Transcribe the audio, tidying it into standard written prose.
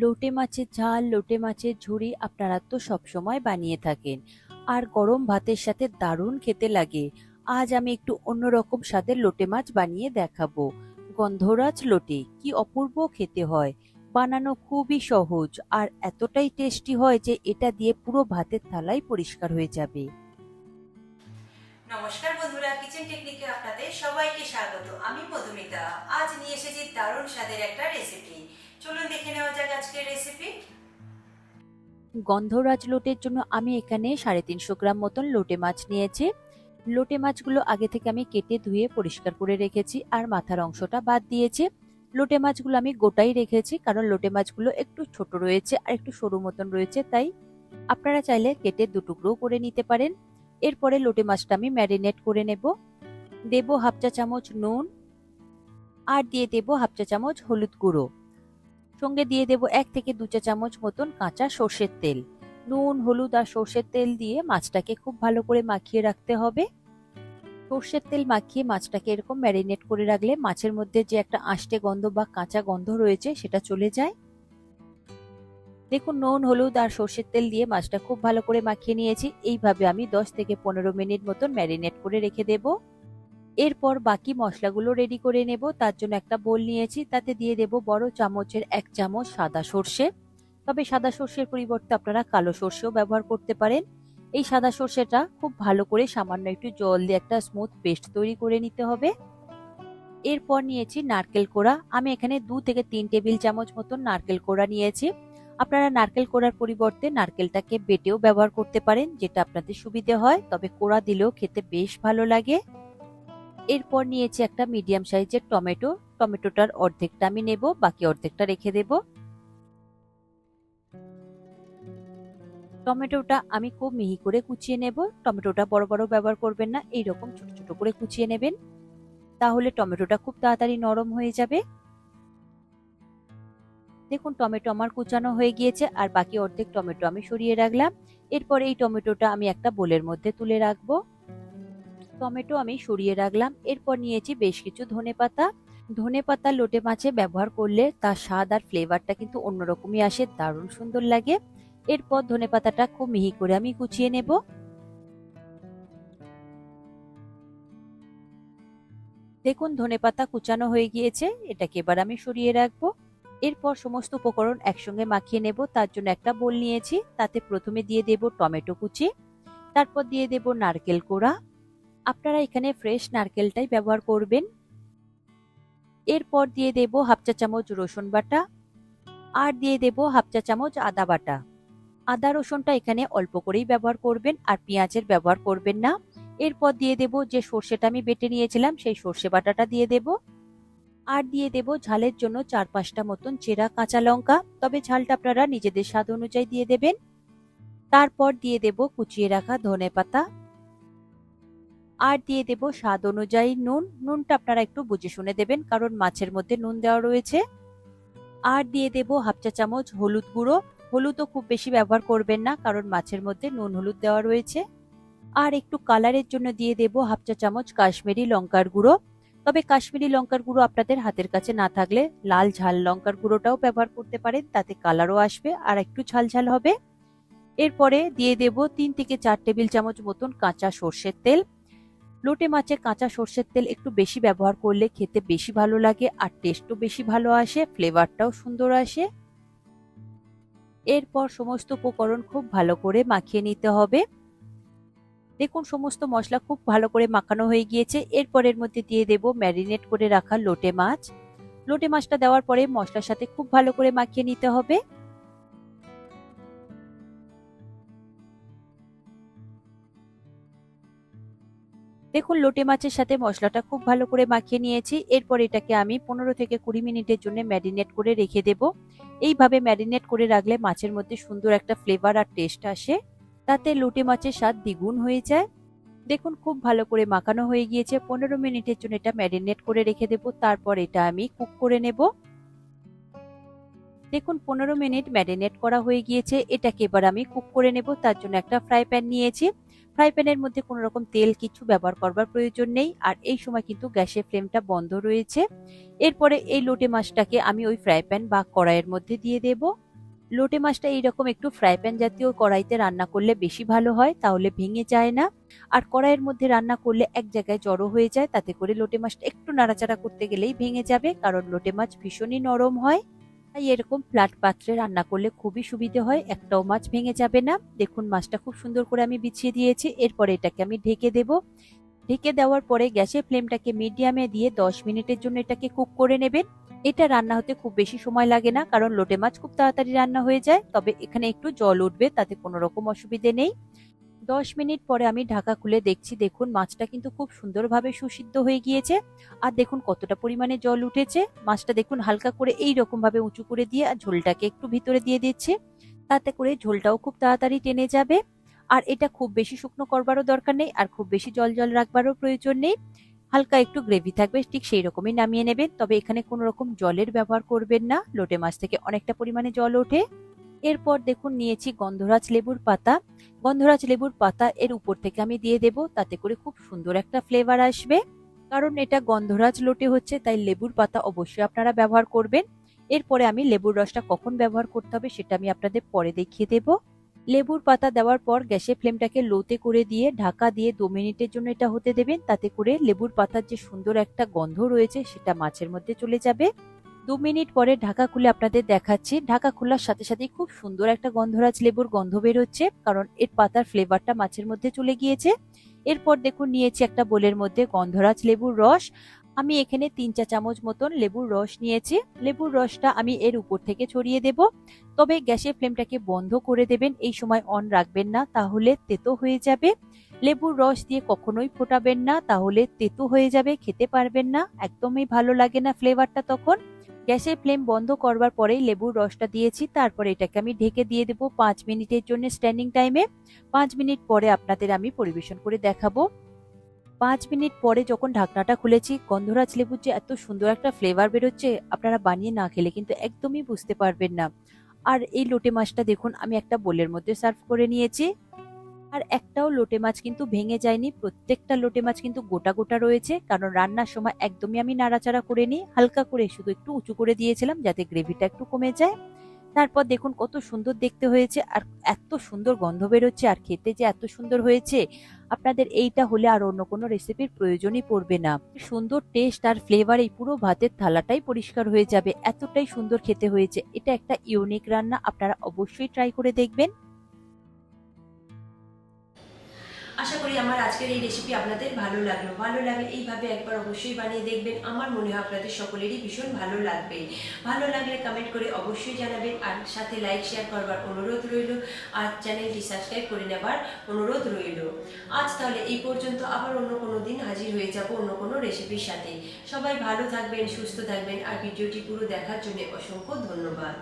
লোটে মাছের ঝাল, লোটে মাছের ঝুরি আপনারা তো সবসময় বানিয়ে থাকেন আর গরম ভাতের সাথে দারুণ খেতে লাগে। আজ আমি একটু অন্যরকম স্বাদের লোটে মাছ বানিয়ে দেখাবো। গন্ধরাজ লোটে কি অপূর্ব খেতে হয়, বানানো খুবই সহজ আর এতটাই টেস্টি হয় যে এটা দিয়ে পুরো ভাতের থালাই পরিষ্কার হয়ে যাবে। নমস্কার বন্ধুরা, কিচেন টেকনিকে আপনাদের সবাইকে স্বাগত। আমি মধুমিতা। আজ নিয়ে এসেছি দারুণ স্বাদের একটা রেসিপি। চলুন দেখে নেওয়া যাক আজকের রেসিপি। গন্ধরাজ লোটের জন্য আমি এখানে 350 গ্রাম মতন লোটে মাছ নিয়েছি। লোটে মাছগুলো আগে থেকে আমি কেটে ধুয়ে পরিষ্কার করে রেখেছি আর মাথার অংশটা বাদ দিয়েছি। লোটে মাছগুলো আমি গোটাই রেখেছি কারণ লোটে মাছগুলো একটু ছোট রয়েছে আর একটু সরু মতন রয়েছে, তাই আপনারা চাইলে কেটে দুটুকরো করে নিতে পারেন। এরপরে লোটে মাছটা আমি ম্যারিনেট করে নেব। দেব হাফ চা চামচ নুন আর দিয়ে দেব হাফ চা চামচ হলুদ গুঁড়ো। সঙ্গে দিয়ে দেব 1 থেকে 2 চা চামচ মতন কাঁচা সর্ষের তেল। নুন, হলুদ আর সর্ষের তেল দিয়ে মাছটাকে খুব ভালো করে মাখিয়ে রাখতে হবে। সর্ষের তেল মাখিয়ে মাছটাকে এরকম ম্যারিনেট করে রাখলে মাছের মধ্যে যে একটা আষ্টে গন্ধ বা কাঁচা গন্ধ রয়েছে সেটা চলে যায়। দেখুন, নুন, হলুদ আর সর্ষের তেল দিয়ে মাছটা খুব ভালো করে মাখিয়ে নিয়েছি। এইভাবে আমি 10 থেকে 15 মিনিট মতন ম্যারিনেট করে রেখে দেব। এরপর বাকি মশলাগুলো রেডি করে নেব। তার জন্য একটা বোল নিয়েছি, তাতে দিয়ে দেব বড় চামচের 1 চামচ সাদা সর্ষে। তবে সাদা সর্ষের পরিবর্তে আপনারা কালো সর্ষেও ব্যবহার করতে পারেন। এই সাদা সর্ষেটা খুব ভালো করে সামান্য একটু জল দিয়ে একটা স্মুথ পেস্ট তৈরি করে নিতে হবে। এরপর নিয়েছি নারকেল কোড়া। আমি এখানে 2 থেকে 3 টেবিল চামচ মতন নারকেল কোড়া নিয়েছি। আপনারা নারকেল কোড়ার পরিবর্তে নারকেলটাকে বেটেও ব্যবহার করতে পারেন, যেটা আপনাদের সুবিধে হয়, তবে কোড়া দিলেও খেতে বেশ ভালো লাগে। এরপর নিয়েছি একটা মিডিয়াম সাইজের টমেটো। টমেটোটার অর্ধেকটা আমি নেব, বাকি অর্ধেকটা রেখে দেব। টমেটোটা আমি খুব মিহি করে কুচিয়ে নেব। টমেটোটা বড় বড় ব্যবহার করবেন না, এইরকম ছোট ছোট করে কুচিয়ে নেবেন, তাহলে টমেটোটা খুব তাড়াতাড়ি নরম হয়ে যাবে। দেখুন, টমেটো আমার কুচানো হয়ে গিয়েছে আর বাকি অর্ধেক টমেটো আমি সরিয়ে রাখলাম। এরপর এই টমেটোটা আমি একটা বোলের মধ্যে তুলে রাখবো। টমেটো আমি সরিয়ে রাখলাম। এরপর নিয়েছি বেশ কিছু ধনেপাতা। ধনেপাতা লোটে মাছে ব্যবহার করলে তার স্বাদ আর ফ্লেভারটা কিন্তু অন্যরকমই আসে, দারুণ সুন্দর লাগে। এরপর ধনেপাতাটা খুব মিহি করে আমি কুচিয়ে নেব। দেখুন, ধনেপাতা কুচানো হয়ে গিয়েছে, এটাকে এবার আমি সরিয়ে রাখবো। এরপর সমস্ত উপকরণ একসঙ্গে মাখিয়ে নেব। তার জন্য একটা বোল নিয়েছি, তাতে প্রথমে দিয়ে দেব টমেটো কুচি, তারপর দিয়ে দেব নারকেল কোড়া। আপনারা এখানে ফ্রেশ নারকেলটাই ব্যবহার করবেন। এরপর দিয়ে দেব হাফ চা চামচ রসুন বাটা আর দিয়ে দেব হাফ চা চামচ আদা বাটা। আদা রসুনটা এখানে অল্প করেই ব্যবহার করবেন আর পেঁয়াজের ব্যবহার করবেন না। এরপর দিয়ে দেব যে সর্ষেটা আমি বেটে নিয়েছিলাম সেই সর্ষে বাটাটা দিয়ে দেব। আর দিয়ে দেব ঝালের জন্য 4-5টা মতন চেরা কাঁচা লঙ্কা, তবে ঝালটা আপনারা নিজেদের স্বাদ অনুযায়ী দিয়ে দেবেন। তারপর দিয়ে দেব কুচিয়ে রাখা ধনেপাতা আর দিয়ে দেব স্বাদ অনুযায়ী নুন। নুনটা আপনারা একটু বুঝে শুনে দেবেন কারণ মাছের মধ্যে নুন দেওয়া রয়েছে। আর দিয়ে দেব হাফ চা চামচ হলুদ গুঁড়ো। হলুদও খুব বেশি ব্যবহার করবেন না কারণ মাছের মধ্যে নুন হলুদ দেওয়া রয়েছে। আর একটু কালারের জন্য দিয়ে দেব হাফ চা চামচ কাশ্মীরি লঙ্কার গুঁড়ো। তবে কাশ্মীরি লঙ্কার গুঁড়ো আপনাদের হাতের কাছে না থাকলে লাল ঝাল লঙ্কার গুঁড়োটাও ব্যবহার করতে পারেন, তাতে কালারও আসবে আর একটু ঝাল ঝাল হবে। এরপরে দিয়ে দেব 3 থেকে 4 টেবিল চামচ মতন কাঁচা সর্ষের তেল। লোটে মাছে কাঁচা সর্ষের তেল একটু বেশি ব্যবহার করলে খেতে বেশি ভালো লাগে আর টেস্টও বেশি ভালো আসে, ফ্লেভারটাও সুন্দর আসে। এরপর সমস্ত উপকরণ খুব ভালো করে মাখিয়ে নিতে হবে। দেখুন, সমস্ত মশলা খুব ভালো করে মাখানো হয়ে গিয়েছে। এরপর এর মধ্যে দিয়ে দেব ম্যারিনেট করে রাখা লোটে মাছ। লোটে মাছটা দেওয়ার পরে মশলার সাথে খুব ভালো করে মাখিয়ে নিতে হবে। দেখুন, লোটে মাছের সাথে মশলাটা খুব ভালো করে মাখিয়ে নিয়েছি। এরপর এটাকে আমি 15 থেকে 20 মিনিটের জন্য ম্যারিনেট করে রেখে দেব। এইভাবে ম্যারিনেট করে রাখলে মাছের মধ্যে সুন্দর একটা ফ্লেভার আর টেস্ট আসে, তাতে লোটে মাছের স্বাদ দ্বিগুণ হয়ে যায়। দেখুন, খুব ভালো করে মাখানো হয়ে গিয়েছে। 15 মিনিটের জন্য এটা ম্যারিনেট করে রেখে দেব। তারপর এটা আমি কুক করে নেব। দেখুন 15 মিনিট ম্যারিনেট করা হয়ে গিয়েছে। এটাকে এবার আমি কুক করে নেব। তার জন্য একটা ফ্রাই প্যান নিয়েছি। ফ্রাই প্যানের মধ্যে কোনো রকম তেল কিছু ব্যবহার করবার প্রয়োজন নেই। আর এই সময় কিন্তু গ্যাসের ফ্লেমটা বন্ধ রয়েছে। এরপরে এই লোটে মাছটাকে আমি ওই ফ্রাই প্যান বা কড়াইয়ের মধ্যে দিয়ে দেব। লোটে মাছটা এইরকম একটু ফ্রাই প্যান জাতীয় কড়াইতে রান্না করলে বেশি ভালো হয়, তাহলে ভেঙে যায় না। আর কড়াইয়ের মধ্যে রান্না করলে এক জায়গায় জড়ো হয়ে যায়, তাতে করে লোটে মাছটা একটু নাড়াচাড়া করতে গেলেই ভেঙে যাবে, কারণ লোটে মাছ ভীষণই নরম হয়। তাই এরকম ফ্ল্যাট পাত্রে রান্না করলে খুবই সুবিধে হয়, একটাও মাছ ভেঙে যাবে না। দেখুন মাছটা খুব সুন্দর করে আমি বিছিয়ে দিয়েছি। এরপরে এটাকে আমি ঢেকে দেব। ঢেকে দেওয়ার পরে গ্যাসের ফ্লেমটাকে মিডিয়ামে দিয়ে 10 মিনিটের জন্য এটাকে কুক করে নেবেন। এটা রান্না হতে খুব বেশি সময় লাগে না, কারণ লোটে মাছ খুব তাড়াতাড়ি রান্না হয়ে যায়। তবে এখানে একটু জল উঠবে, তাতে কোনো রকম অসুবিধে নেই। 10 মিনিট পরে আমি ঢাকা খুলে দেখছি, দেখুন মাছটা কিন্তু খুব সুন্দরভাবে সুসিদ্ধ হয়ে গিয়েছে। আর দেখুন কতটা পরিমাণে জল উঠেছে। মাছটা দেখুন হালকা করে এই রকম ভাবে উঁচু করে দিয়ে আর ঝোলটাকে একটু ভিতরে দিয়ে দিচ্ছি, তাতে করে ঝোলটাও খুব তাড়াতাড়ি টেনে যাবে। আর এটা খুব বেশি শুকনো করবারও দরকার নেই, আর খুব বেশি জল জল রাখবারও প্রয়োজন নেই। হালকা একটু গ্রেভি থাকবে, ঠিক সেই রকমই নামিয়ে নেবেন। তবে এখানে কোনো রকম জলের ব্যবহার করবেন না, লোটে মাছ থেকে অনেকটা পরিমাণে জল ওঠে। এরপর দেখুন নিয়েছি গন্ধরাজ লেবুর পাতা। গন্ধরাজ লেবুর পাতা এর উপর থেকে আমি দিয়ে দেব, তাতে করে খুব সুন্দর একটা ফ্লেভার আসবে। কারণ এটা গন্ধরাজ লোটে হচ্ছে, তাই লেবুর পাতা অবশ্যই আপনারা ব্যবহার করবেন। এরপরে আমি লেবুর রসটা কখন ব্যবহার করতে হবে সেটা আমি আপনাদের পরে দেখিয়ে দেব। লেবুর পাতা দেওয়ার পর গ্যাসের ফ্লেমটাকে লোতে করে দিয়ে ঢাকা দিয়ে 2 মিনিটের জন্য এটা হতে দেবেন, তাতে করে লেবুর পাতার যে সুন্দর একটা গন্ধ রয়েছে সেটা মাছের মধ্যে চলে যাবে। 2 মিনিট পরে ঢাকা খুলে আপনাদের দেখাচ্ছি। ঢাকা খোলার সাথে সাথে খুব সুন্দর একটা গন্ধরাজ লেবুর গন্ধ বেরোচ্ছে, কারণ এর পাতার ফ্লেভারটা মাছের মধ্যে চলে গিয়েছে। এরপর দেখুন নিয়েছি একটা বোলের মধ্যে গন্ধরাজ লেবুর রস। আমি এখানে 3 চা চামচ মতন লেবুর রস নিয়েছি। লেবুর রসটা আমি এর উপর থেকে ছড়িয়ে দেব। তবে গ্যাসের ফ্লেমটাকে বন্ধ করে দেবেন, এই সময় অন রাখবেন না, তাহলে তেতো হয়ে যাবে। লেবুর রস দিয়ে কখনোই ফোটাবেন না, তাহলে তেতো হয়ে যাবে, খেতে পারবেন না, একদমই ভালো লাগে না ফ্লেভারটা তখন। গ্যাসের ফ্লেম বন্ধ করবার পরেই লেবুর রসটা দিয়েছি। তারপরে এটাকে আমি ঢেকে দিয়ে দেবো 5 মিনিটের জন্য স্ট্যান্ডিং টাইমে। 5 মিনিট পরে আপনাদের আমি পরিবেশন করে দেখাবো। 5 মিনিট পরে যখন ঢাকনাটা খুলেছি, গন্ধরাজ লেবুর যে এত সুন্দর একটা ফ্লেভার বেরোচ্ছে, আপনারা বানিয়ে না খেলে কিন্তু একদমই বুঝতে পারবেন না। আর এই লোটে মাছটা দেখুন আমি একটা বোলের মধ্যে সার্ভ করে নিয়েছি। আর একটাও লোটে মাছ কিন্তু ভেঙে যায়নি, প্রত্যেকটা লোটে মাছ কিন্তু গোটা গোটা রয়েছে, কারণ রান্নার সময় একদমই আমি নাড়াচাড়া করিনি, হালকা করে শুধু একটু উঁচু করে দিয়েছিলাম যাতে গ্রেভিটা একটু কমে যায়। তারপর দেখুন কত সুন্দর দেখতে হয়েছে, আর এত সুন্দর গন্ধ বেরোচ্ছে, আর খেতে যে এত সুন্দর হয়েছে, আপনাদের এইটা হলে আর অন্য কোনো রেসিপির প্রয়োজনই পড়বে না। সুন্দর টেস্ট আর ফ্লেভার, এই পুরো ভাতের থালাটাই পরিষ্কার হয়ে যাবে, এতটাই সুন্দর খেতে হয়েছে। এটা একটা ইউনিক রান্না, আপনারা অবশ্যই ট্রাই করে দেখবেন। আশা করি আমার আজকের এই রেসিপি আপনাদের ভালো লাগলো। ভালো লাগলে এইভাবে একবার অবশ্যই বানিয়ে দেখবেন, আমার মনে হয় আপনাদের সকলেরই ভীষণ ভালো লাগবে। ভালো লাগলে কমেন্ট করে অবশ্যই জানাবেন, আর সাথে লাইক শেয়ার করবার অনুরোধ রইল, আর চ্যানেলটি সাবস্ক্রাইব করে নেবার অনুরোধ রইল। আজ তাহলে এই পর্যন্ত, আবার অন্য কোনো দিন হাজির হয়ে যাব অন্য কোনো রেসিপির সাথে। সবাই ভালো থাকবেন, সুস্থ থাকবেন, আর ভিডিওটি পুরো দেখার জন্য অসংখ্য ধন্যবাদ।